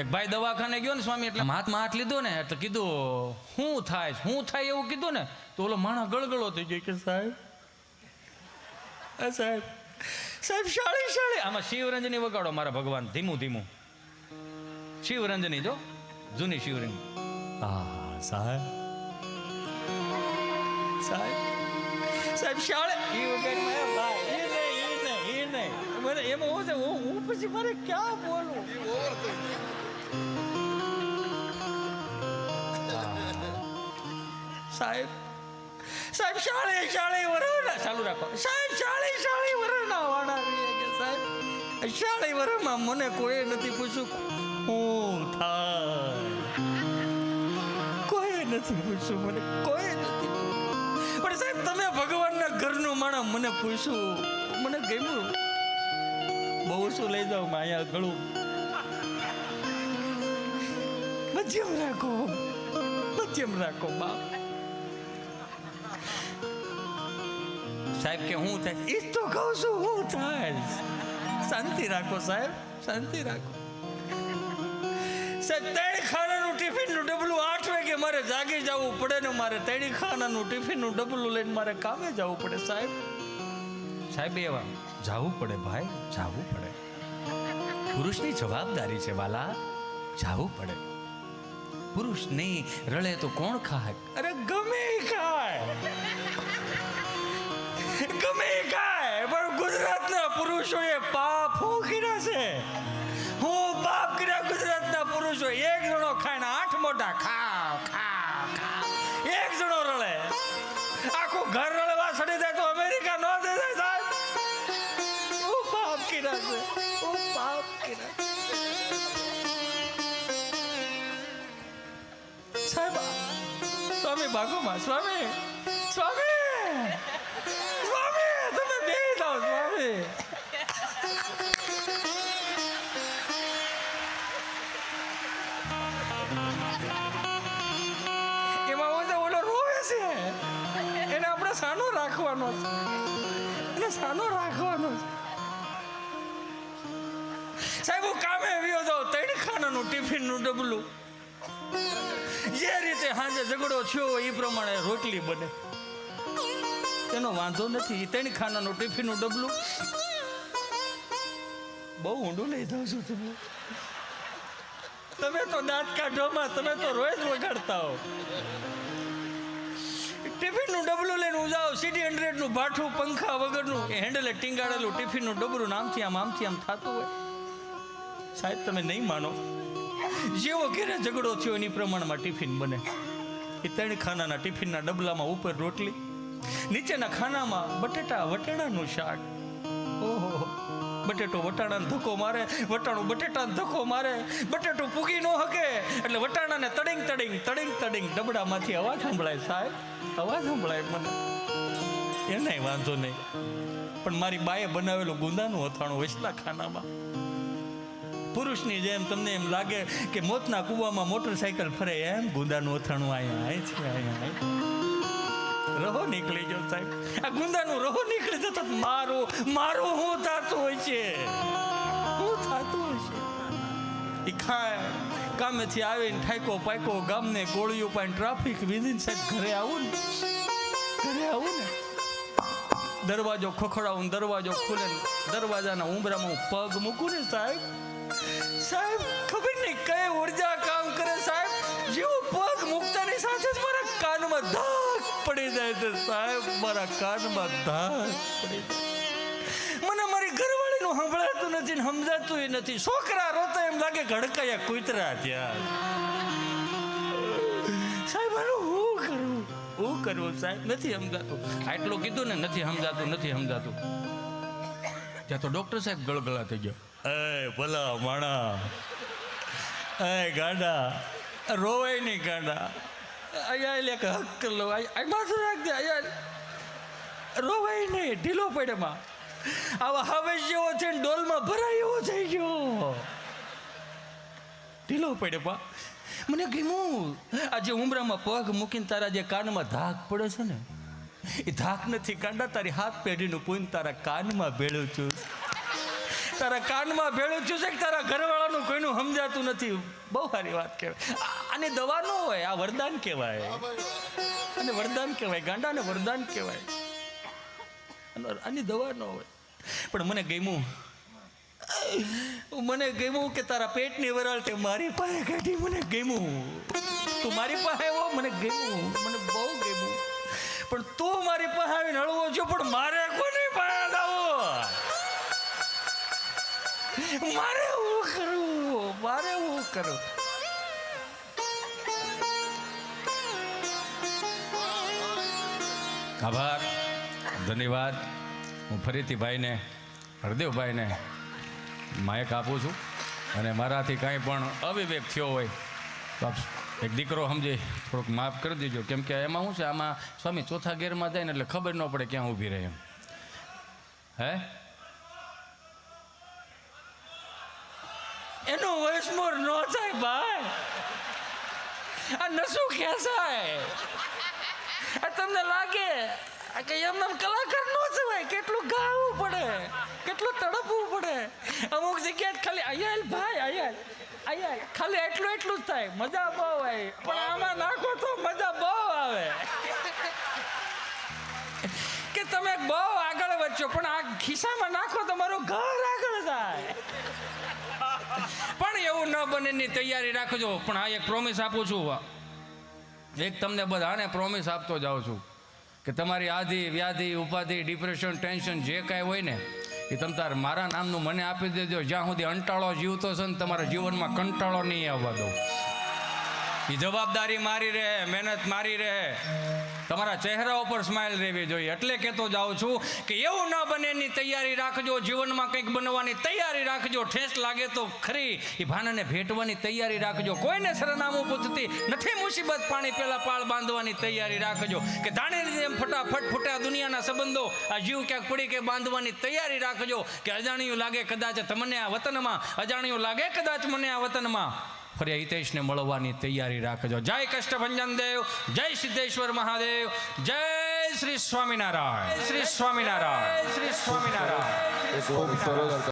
એક ભાઈ દવાખાને ગયો ને સ્વામી, એટલે હાથમાં હાથ લીધો ને એટલે કીધું શું થાય એવું કીધું ને તો ઓલો માણસ ગળગળો થઈ ગયો કે સાહેબ શાળી આમાં શિવરંજની વગાડો મારા ભગવાન, ધીમું શિવરંજની જો જૂની શિવરંજની. હા સાહેબ શાળે એ વગાડ ભાઈ એ નહીં મને એમાં હું પછી મારે ક્યાં બોલું. સાહેબ શાળી વરના ચાલુ રાખો. સાહેબ શાળી વરના વાળા કે સાહેબ શાળી વરમાં મને કોઈ નથી પૂછ્યું હું થાય, કોઈ નથી પૂછ્યું મને, કોઈ નથી. પણ સાહેબ તમે ભગવાનના ઘરનું માણસ મને પૂછ્યું, મને ગમ્યું. બહુ શું લઈ જાઉં અહીંયા ગળું મધ્યમ રાખો બાપ. સાહેબ કે હું થાય એ તો કહું છું હું થાય. શાંતિ રાખો સાહેબ, શાંતિ રાખો. સાહેબ ત્રણ ખાનાનું ટિફિનનું ડબલું 8 વાગે મારે જાગી જવું પડે ને, મારે ત્રણ ખાનાનું ટિફિનનું ડબલું લઈને મારે કામે જવું પડે. સાહેબ એવા જવું પડે ભાઈ, જવું પડે. પુરુષની જવાબદારી છે વાલા, જવું પડે. પુરુષ નહીં રળે તો કોણ ખાય? અરે ગમે ખાય પણ ગુજરાતના પુરુષોએ પાપ શું કર્યા છે? હું પાપ કર્યા ગુજરાતના પુરુષો. એક જણો ખાય ને 8 મોટા ખાવ. એક જણો રળે આખું ઘર રળવા ચડી જાય તો અમેરિકા ન દે જાય સાહેબ. હું પાપ કર્યા છે, હું પાપ કર્યા સાહેબ. સ્વામી ભાગોમાં સ્વામી તમે બે જાઓ સ્વામી. એમાં ઓલો રોવે છે, એને આપણે સાનો રાખવાનો છે, સાહેબ. હું કામે આવ્યો જાઉં 3 ખાનાનું ટિફિનનું ડબલું. જે રીતે સાંજે ઝઘડો થયો એ પ્રમાણે રોટલી બને, તેનો વાંધો નથી. 3 ખાનાનું ટિફિનનું ડબલું બહુ ઊંડું લઈ જાઉં છું. તમે તો દાંત કાઢવામાં તમે તો રોજ વગાડતા હો. ટિફિનનું ડબલું લઈને હું જાઉં, CD100 નું ભાઠું પંખા વગરનું હેન્ડલે ટીંગાડેલું ટિફિનનું ડબલું આમથી આમ થતું હોય. સાહેબ તમે નહીં માનો, જેવો ઘેરે ઝઘડો થયો એની પ્રમાણમાં ટિફિન બને. એ 3 ખાનાના ટિફિનના ડબલામાં ઉપર રોટલી, નીચેના ખાનામાં બટેટા વટાણાનું શાક. ઓહો, બટેટો વટાણાને ધક્કો મારે, વટાણું બટેટાને ધક્કો મારે, બટેટું પૂગી ન શકે એટલે વટાણાને તડિંગ ડબડામાંથી અવાજ સંભળાય. સાહેબ અવાજ સંભળાય મને, એને વાંધો નહીં. પણ મારી બાએ બનાવેલું ગુંદાનું અથાણું વચલા ખાનામાં. પુરુષની જેમ તમને એમ લાગે કે મોતના કૂવામાં મોટરસાયકલ ફરે, એમ ગુંદાનું અથાણું અહીંયા રહો નીકળી ગયો સાહેબ. આ ગુંદાનું રહો નીકળી જતો મારું શું થતું હોય છે? એ ખાય, કામેથી આવીને ઠાકો પાકો ગામને ગોળીઓ પાઈને ટ્રાફિક વિધિન સાહેબ ઘરે આવું ને દરવાજો ખખડાવું, દરવાજો ખુલે ને દરવાજાના ઉંબરામાં હું પગ મૂકું ને સાહેબ ખબર નહીં કઈ ઉર્જા કામ કરે સાહેબ. જેવું પગ મૂકતાની સાથે જ મારા કાનમાં ધાક પડી જાય છે સાહેબ, મારા કાનમાં ધાક પડી જાય. મને મારી ઘરવાળીનું સંભળાતું નથી ને સમજાતું નથી. છોકરા રોતા એમ લાગે ઘડકાયા કૂતરા ત્યાં. સાહેબ હું કરવું સાહેબ, નથી સમજાતું. આટલું કીધું ને નથી સમજાતું. ત્યાં તો ડોક્ટર સાહેબ ગળગળા થઈ ગયો. એ ભલા માણા, એ ગાંડા રોવાય નહીં ગાંડા, અહીંયા લે કે હક લો, આ માથું રાખ દે, અહીંયા રોવાય નહીં, ઢીલો પડેમાં આવા હવે જેવો છે ને ડોલમાં ભરાય એવો થઈ ગયો, ઢીલો પડે પા. મને ગમ્યું આજે ઉમરામાં પગ મૂકીને તારા જે કાનમાં ધાક પડે છે ને એ ધાક નથી કાંડા, તારી હાથ પેઢીનું પૂન તારા કાનમાં ભેળું છું. તારા કાનમાં ભેળું થયું છે કે તારા ઘરવાળાનું કોઈનું સમજાતું નથી. બહુ સારી વાત કહેવાય. આની દવા ન હોય, આ વરદાન કહેવાય. અને વરદાન કહેવાય, ગાંડાને વરદાન કહેવાય. આની દવા ન હોય. પણ મને ગમ્યું કે તારા પેટની વરાળ તે મારી પાસે કાઢી. મને ગમ્યું તું મારી પાસે આવ્યો, મને ગમ્યું, મને બહુ ગમ્યું. પણ તું મારી પાસે આવીને હળવો છો, પણ મારે કોની પાસે આવો? મારે હું કરું? આભાર, ધન્યવાદ. હું ફરીથી ભાઈને, હરદેવભાઈને માયક આપું છું. અને મારાથી કાંઈ પણ અવિવેક થયો હોય તો આપ એક દીકરો સમજી થોડુંક માફ કરી દેજો. કેમ કે એમાં શું છે, આમાં સ્વામી ચોથા ગેરમાં જાય ને એટલે ખબર ન પડે ક્યાં ઊભી રહે એમ. હે એનો વયસમોર ન જાય ભાઈ. આ નશું ખેંચાય. આ તમને લાગે કે એમને કલાકાર ન જવાય, કેટલું ગાવું પડે, કેટલું તડપવું પડે. અમુક જગ્યાએ ખાલી આયાલ ભાઈ આયાલ ખાલી એટલું જ થાય, મજા બહુ આવે. પણ આમાં નાખો તો મજા બહુ આવે કે તમે બહુ આગળ વધશો, પણ આ ખિસ્સામાં નાખો તો મારું ઘર આગળ જાય. પણ એવું ન બને ની તૈયારી રાખજો. પણ આ એક પ્રોમિસ આપું છું, એક તમને બધાને પ્રોમિસ આપતો જાઉં છું કે તમારી આધિ વ્યાધિ ઉપાધિ ડિપ્રેશન ટેન્શન જે કાંઈ હોય ને એ તમ તાર મારા નામનું મને આપી દેજો. જ્યાં સુધી અંટાળો જીવતો છે ને તમારા જીવનમાં કંટાળો નહીં આવવા દો. એ જવાબદારી મારી રહે, મહેનત મારી રહે, તમારા ચહેરા ઉપર સ્માઇલ રહેવી જોઈએ. એટલે કહેતો જાઉં છું કે એવું ન બને એની તૈયારી રાખજો. જીવનમાં કંઈક બનવાની તૈયારી રાખજો. ઠેસ લાગે તો ખરી એ ભાનાને ભેટવાની તૈયારી રાખજો. કોઈને સરનામું પૂછતી નથી મુસીબત પાણી પહેલા પાળ બાંધવાની તૈયારી રાખજો. કે ધાણીની જેમ ફટાફટ ફૂટ્યા દુનિયાના સંબંધો, આ જીવ ક્યાંક પડી કે બાંધવાની તૈયારી રાખજો. કે અજાણ્યું લાગે કદાચ તમને આ વતનમાં, અજાણ્યું લાગે કદાચ મને આ વતનમાં, ફરી હિતેશને મળવાની તૈયારી રાખજો. જય કષ્ટભંજન દેવ, જય સિદ્ધેશ્વર મહાદેવ, જય શ્રી સ્વામિનારાયણ, શ્રી સ્વામિનારાયણ, શ્રી સ્વામિનારાયણ.